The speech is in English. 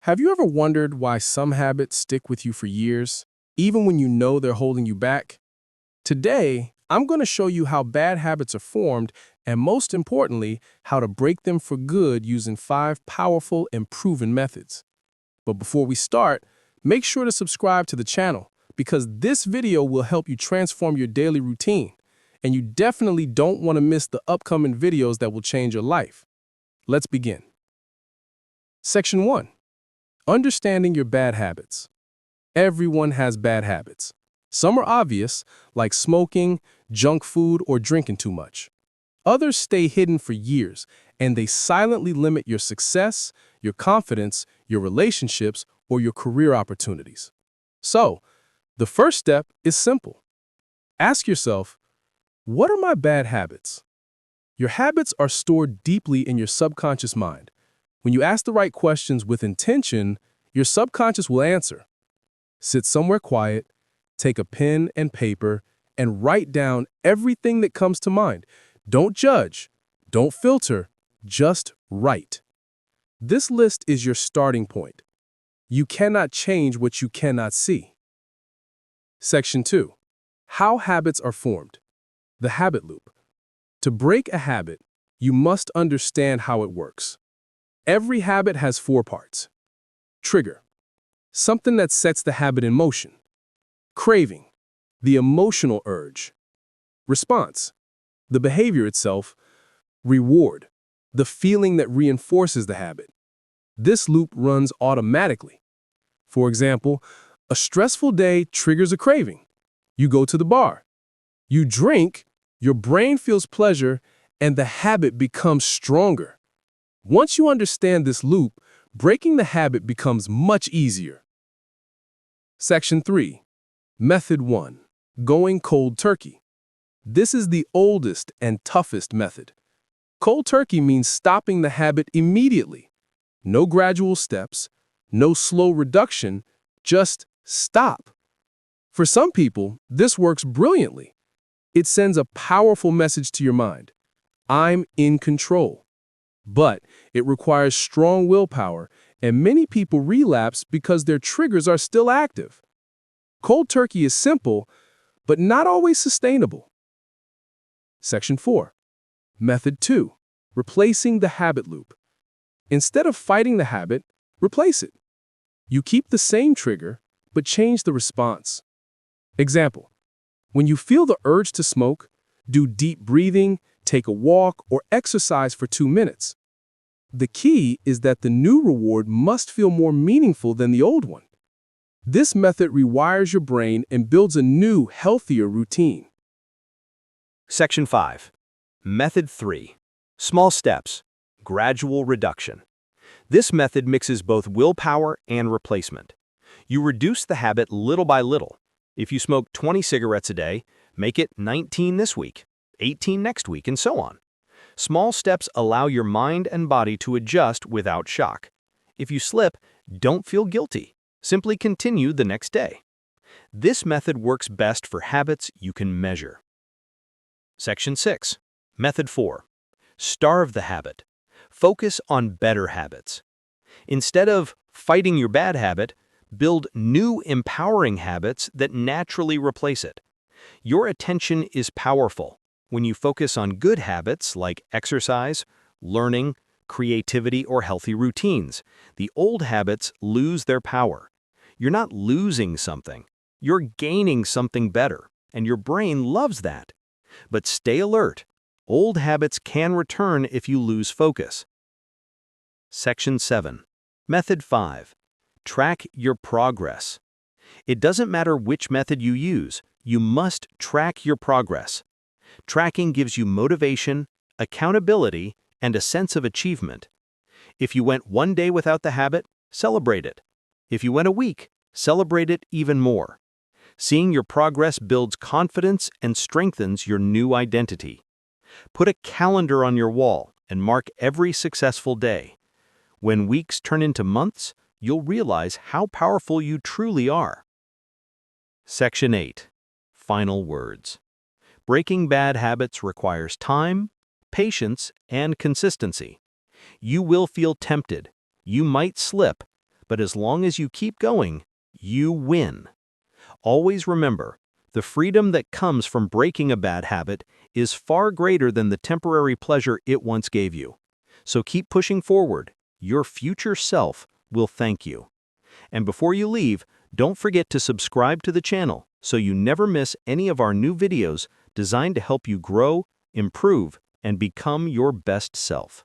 Have you ever wondered why some habits stick with you for years, even when you know they're holding you back? Today, I'm going to show you how bad habits are formed and, most importantly, how to break them for good using 5 powerful and proven methods. But before we start, make sure to subscribe to the channel because this video will help you transform your daily routine, and you definitely don't want to miss the upcoming videos that will change your life. Let's begin. Section 1. Understanding your bad habits. Everyone has bad habits. Some are obvious, like smoking, junk food, or drinking too much. Others stay hidden for years, and they silently limit your success, your confidence, your relationships, or your career opportunities. So, the first step is simple. Ask yourself, what are my bad habits? Your habits are stored deeply in your subconscious mind. When you ask the right questions with intention, your subconscious will answer. Sit somewhere quiet, take a pen and paper, and write down everything that comes to mind. Don't judge, don't filter, just write. This list is your starting point. You cannot change what you cannot see. Section 2. How habits are formed. The habit loop. To break a habit, you must understand how it works. Every habit has 4 parts. Trigger. Something that sets the habit in motion. Craving. The emotional urge. Response. The behavior itself. Reward. The feeling that reinforces the habit. This loop runs automatically. For example, a stressful day triggers a craving. You go to the bar. You drink, your brain feels pleasure, and the habit becomes stronger. Once you understand this loop, breaking the habit becomes much easier. Section 3. Method 1. Going cold turkey. This is the oldest and toughest method. Cold turkey means stopping the habit immediately. No gradual steps, no slow reduction, just stop. For some people, this works brilliantly. It sends a powerful message to your mind. I'm in control. But it requires strong willpower, and many people relapse because their triggers are still active. Cold turkey is simple, but not always sustainable. Section 4. Method 2. Replacing the habit loop. Instead of fighting the habit, replace it. You keep the same trigger, but change the response. Example. When you feel the urge to smoke, do deep breathing, take a walk, or exercise for 2 minutes. The key is that the new reward must feel more meaningful than the old one. This method rewires your brain and builds a new, healthier routine. Section 5. Method 3. Small steps. Gradual reduction. This method mixes both willpower and replacement. You reduce the habit little by little. If you smoke 20 cigarettes a day, make it 19 this week, 18 next week, and so on. Small steps allow your mind and body to adjust without shock. If you slip, don't feel guilty. Simply continue the next day. This method works best for habits you can measure. Section 6. Method 4. Starve the habit. Focus on better habits. Instead of fighting your bad habit, build new empowering habits that naturally replace it. Your attention is powerful. When you focus on good habits like exercise, learning, creativity, or healthy routines, the old habits lose their power. You're not losing something. You're gaining something better, and your brain loves that. But stay alert. Old habits can return if you lose focus. Section 7. Method 5. Track your progress. It doesn't matter which method you use, you must track your progress. Tracking gives you motivation, accountability, and a sense of achievement. If you went 1 day without the habit, celebrate it. If you went a week, celebrate it even more. Seeing your progress builds confidence and strengthens your new identity. Put a calendar on your wall and mark every successful day. When weeks turn into months, you'll realize how powerful you truly are. Section 8. Final words. Breaking bad habits requires time, patience, and consistency. You will feel tempted. You might slip, But as long as you keep going, you win. Always remember, the freedom that comes from breaking a bad habit is far greater than the temporary pleasure it once gave you. So keep pushing forward. Your future self will thank you. And before you leave, don't forget to subscribe to the channel so you never miss any of our new videos designed to help you grow, improve, and become your best self.